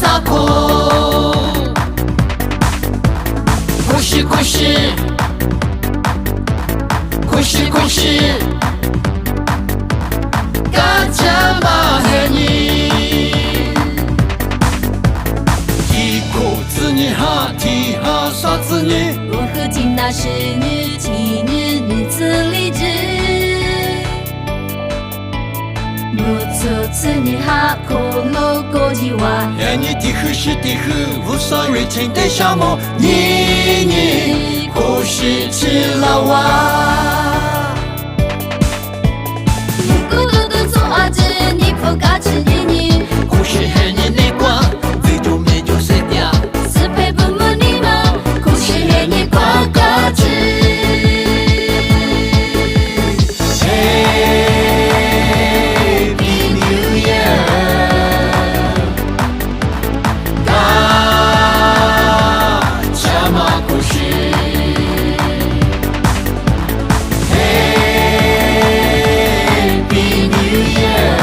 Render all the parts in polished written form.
쌓고 고시고시 고시고시 까자마해니 이코즈니 하티하 사츠니 我和金那是女妓女女子励志，木头子你哈可罗过几瓦， 애니 디흐시 디흐 우선을 칭대샤모 니니 고시칠라와 咕嘟嘟做阿子你不嘎吃你你， 고시해니 내과 위조매조 세냐 是陪不母你吗？故事黑你呱呱吃。 Happy New Year 가자마고시 Happy New Year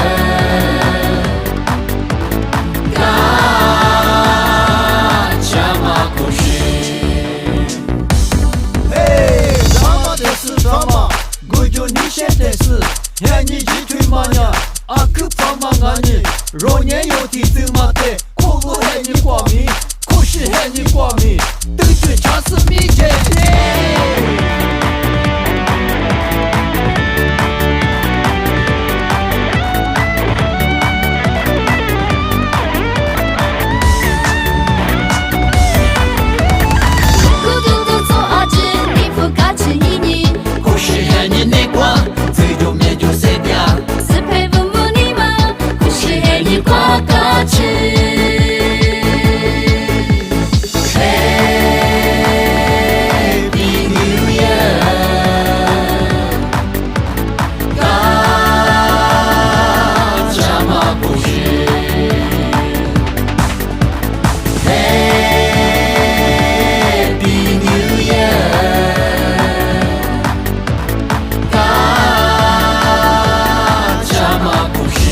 가자마고시 Hey 드라마 데스 드라마 고조 니셰 데스 해니 지투이 마냐 아크파망아니 로냐 요티 드마테 콜로 해니 과미 고시 해니 과미 뜨주 자스미 제제咕嘟嘟做阿子你不嘎吃你你， 고시 해니 내과 위조 매조 세냐 是陪不母你吗？故事黑你呱呱吃。 Happy New Year 가자마고시 Happy New Year 가자마고시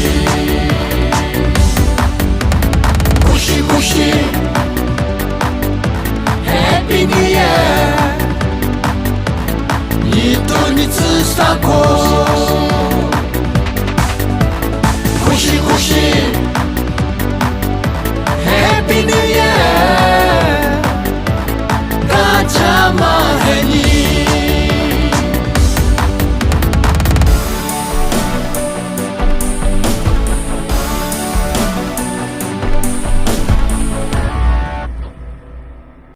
고시고시 Happy New Year 니또니 츠사코 고시고시